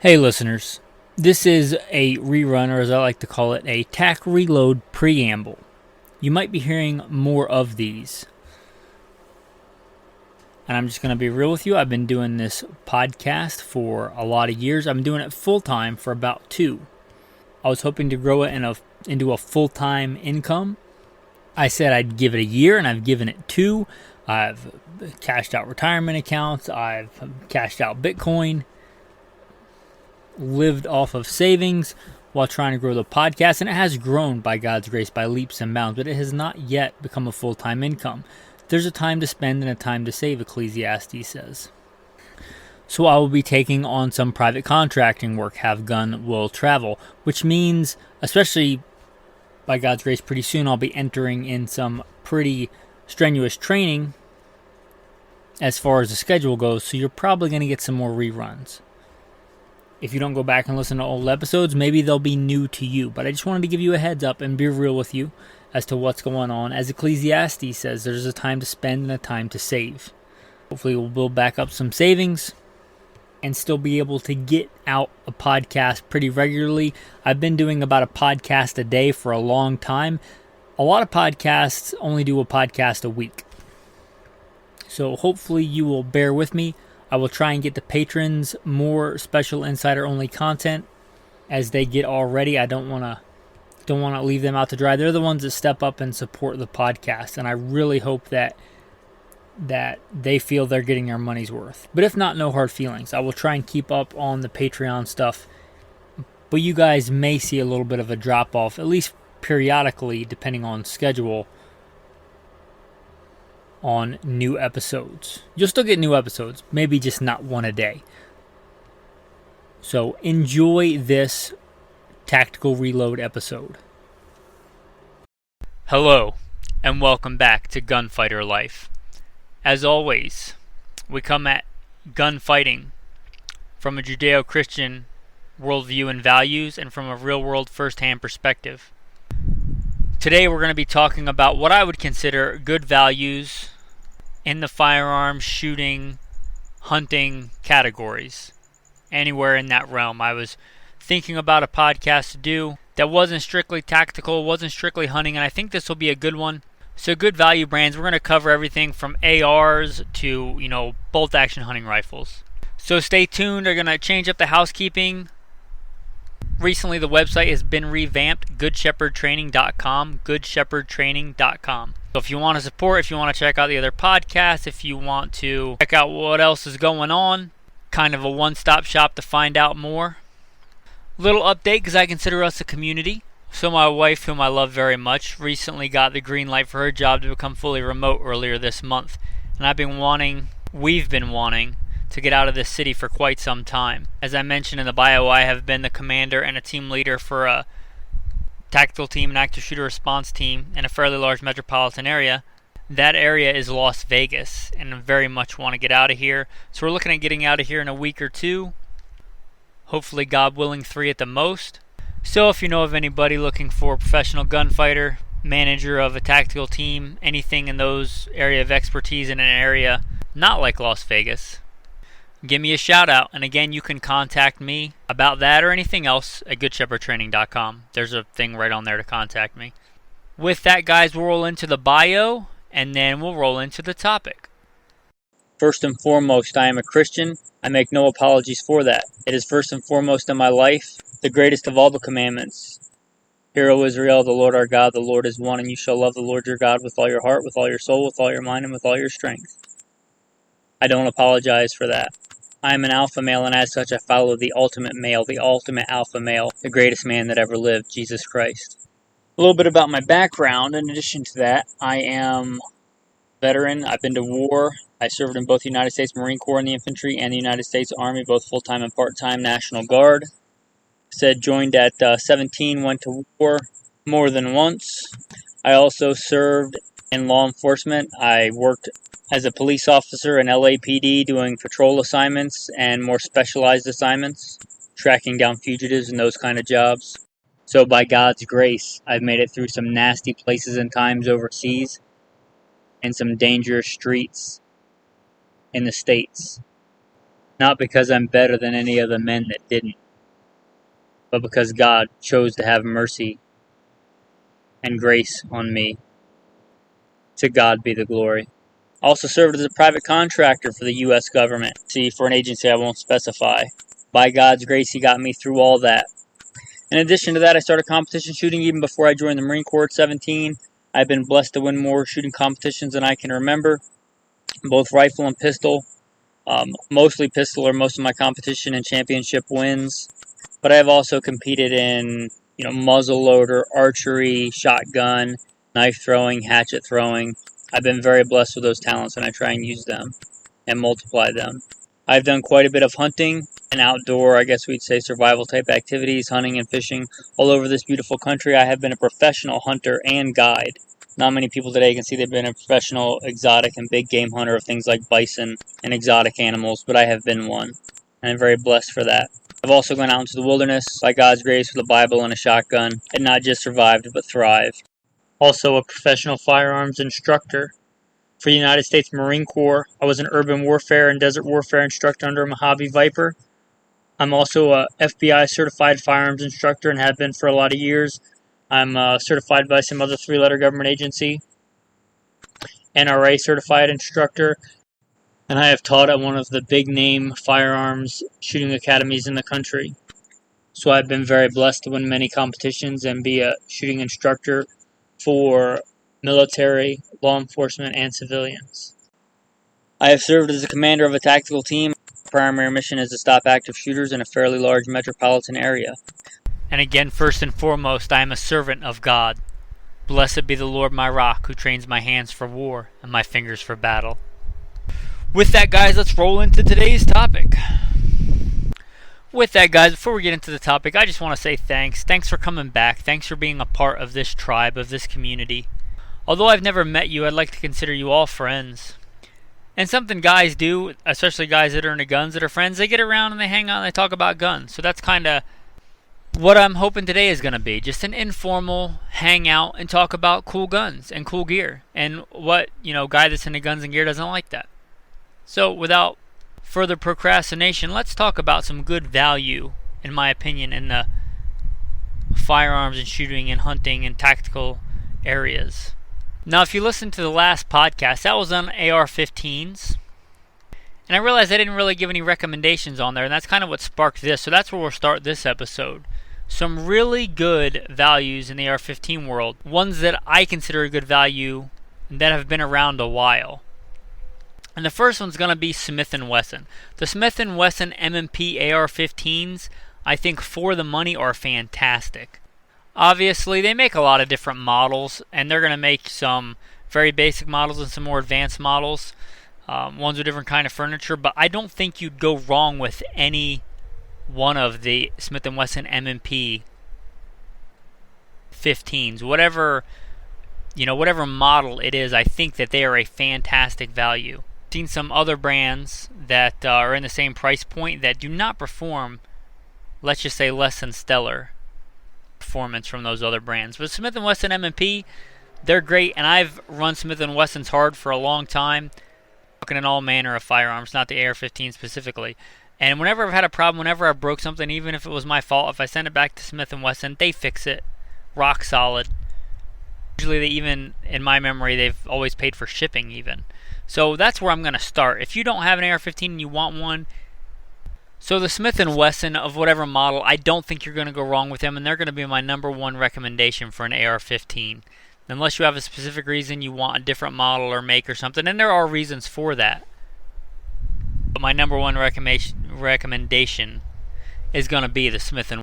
Hey listeners, this is a rerun, or as I like to call it, a TAC Reload preamble. You might be hearing more of these. And I'm just going to be real with you. I've been doing this podcast for a lot of years. I've been doing it full time for about 2. I was hoping to grow it into a full-time income. I said I'd give it a year, and I've given it 2. I've cashed out retirement accounts. I've cashed out Bitcoin. Lived off of savings while trying to grow the podcast, and it has grown by God's grace by leaps and bounds, but it has not yet become a full-time income. There's a time to spend and a time to save, Ecclesiastes says. So I will be taking on some private contracting work, have gun, will travel, which means, especially by God's grace, pretty soon I'll be entering in some pretty strenuous training as far as the schedule goes, so you're probably going to get some more reruns. If you don't go back and listen to old episodes, maybe they'll be new to you. But I just wanted to give you a heads up and be real with you as to what's going on. As Ecclesiastes says, there's a time to spend and a time to save. Hopefully we'll build back up some savings and still be able to get out a podcast pretty regularly. I've been doing about a podcast a day for a long time. A lot of podcasts only do a podcast a week. So hopefully you will bear with me. I will try and get the patrons more special insider-only content as they get already. I don't want to leave them out to dry. They're the ones that step up and support the podcast, and I really hope that they feel they're getting their money's worth. But if not, no hard feelings. I will try and keep up on the Patreon stuff, but you guys may see a little bit of a drop-off, at least periodically, depending on schedule, on new episodes. You'll still get new episodes, maybe just not one a day. So enjoy this Tactical Reload episode. Hello, and welcome back to Gunfighter Life. As always, we come at gunfighting from a Judeo-Christian worldview and values, and from a real-world first-hand perspective. Today we're going to be talking about what I would consider good values in the firearms, shooting, hunting categories. Anywhere in that realm. I was thinking about a podcast to do that wasn't strictly tactical, wasn't strictly hunting, and I think this will be a good one. So good value brands, we're going to cover everything from ARs to, bolt action hunting rifles. So stay tuned, they're going to change up the housekeeping. Recently the website has been revamped, goodshepherdtraining.com, goodshepherdtraining.com. So if you want to support, if you want to check out the other podcasts, if you want to check out what else is going on, kind of a one-stop shop to find out more. Little update, because I consider us a community. So my wife, whom I love very much, recently got the green light for her job to become fully remote earlier this month. And we've been wanting to get out of this city for quite some time. As I mentioned in the bio, I have been the commander and a team leader for a tactical team and active shooter response team in a fairly large metropolitan area. That area is Las Vegas, and I very much want to get out of here. So we're looking at getting out of here in a week or 2. Hopefully, God willing, 3 at the most. So if you know of anybody looking for a professional gunfighter, manager of a tactical team, anything in those area of expertise in an area not like Las Vegas, give me a shout out. And again, you can contact me about that or anything else at goodshepherdtraining.com. There's a thing right on there to contact me. With that, guys, we'll roll into the bio and then we'll roll into the topic. First and foremost, I am a Christian. I make no apologies for that. It is first and foremost in my life, the greatest of all the commandments. Hear, O Israel, the Lord our God, the Lord is one, and you shall love the Lord your God with all your heart, with all your soul, with all your mind, and with all your strength. I don't apologize for that. I am an alpha male, and as such I follow the ultimate male, the ultimate alpha male, the greatest man that ever lived, Jesus Christ. A little bit about my background. In addition to that, I am a veteran. I've been to war. I served in both the United States Marine Corps in the infantry and the United States Army, both full-time and part-time National Guard. Joined at 17, went to war more than once. I also served in law enforcement. I worked as a police officer in LAPD doing patrol assignments and more specialized assignments, tracking down fugitives and those kind of jobs. So by God's grace, I've made it through some nasty places and times overseas and some dangerous streets in the States. not because I'm better than any of the men that didn't, but because God chose to have mercy and grace on me. To God be the glory. Also served as a private contractor for the U.S. government, for an agency I won't specify. By God's grace, He got me through all that. In addition to that, I started competition shooting even before I joined the Marine Corps at 17. I've been blessed to win more shooting competitions than I can remember, both rifle and pistol. Mostly pistol are most of my competition and championship wins. But I have also competed in, muzzle loader, archery, shotgun, knife throwing, hatchet throwing. I've been very blessed with those talents, and I try and use them and multiply them. I've done quite a bit of hunting and outdoor, I guess we'd say, survival type activities, hunting and fishing all over this beautiful country. I have been a professional hunter and guide. Not many people today can see they've been a professional exotic and big game hunter of things like bison and exotic animals, but I have been one, and I'm very blessed for that. I've also gone out into the wilderness, by God's grace, with a Bible and a shotgun, and not just survived, but thrived. Also a professional firearms instructor for the United States Marine Corps. I was an urban warfare and desert warfare instructor under a Mojave Viper. I'm also a FBI certified firearms instructor and have been for a lot of years. I'm certified by some other three-letter government agency, NRA certified instructor, and I have taught at one of the big-name firearms shooting academies in the country. So I've been very blessed to win many competitions and be a shooting instructor for military, law enforcement, and civilians. I have served as a commander of a tactical team. My primary mission is to stop active shooters in a fairly large metropolitan area. And again, first and foremost, I am a servant of God. Blessed be the Lord my rock, who trains my hands for war and my fingers for battle. With that, guys, let's roll into today's topic. With that, guys, before we get into the topic, I just want to say thanks. Thanks for coming back. Thanks for being a part of this tribe, of this community. Although I've never met you, I'd like to consider you all friends. And something guys do, especially guys that are into guns that are friends, they get around and they hang out and they talk about guns. So that's kind of what I'm hoping today is going to be. Just an informal hangout and talk about cool guns and cool gear. And what, guy that's into guns and gear doesn't like that. So without further procrastination, let's talk about some good value, in my opinion, in the firearms and shooting and hunting and tactical areas. Now, if you listen to the last podcast, that was on AR-15s. And I realized I didn't really give any recommendations on there, and that's kind of what sparked this. So that's where we'll start this episode. Some really good values in the AR-15 world. Ones that I consider a good value and that have been around a while. And the first one's going to be Smith & Wesson. The Smith & Wesson M&P AR-15s, I think for the money, are fantastic. Obviously, they make a lot of different models, and they're going to make some very basic models and some more advanced models, ones with different kind of furniture, but I don't think you'd go wrong with any one of the Smith & Wesson M&P 15s. Whatever model it is, I think that they are a fantastic value. Seen some other brands that are in the same price point that do not perform, let's just say, less than stellar performance from those other brands. But Smith & Wesson M&P, they're great, and I've run Smith & Wesson's hard for a long time, looking at all manner of firearms, not the AR-15 specifically. And whenever I've had a problem, whenever I broke something, even if it was my fault, if I send it back to Smith & Wesson, they fix it. Rock solid. Usually they even, in my memory, they've always paid for shipping even. So that's where I'm going to start. If you don't have an AR-15 and you want one, so the Smith & Wesson of whatever model, I don't think you're going to go wrong with them, and they're going to be my number one recommendation for an AR-15. Unless you have a specific reason you want a different model or make or something, and there are reasons for that. But my number one recommendation is going to be the Smith &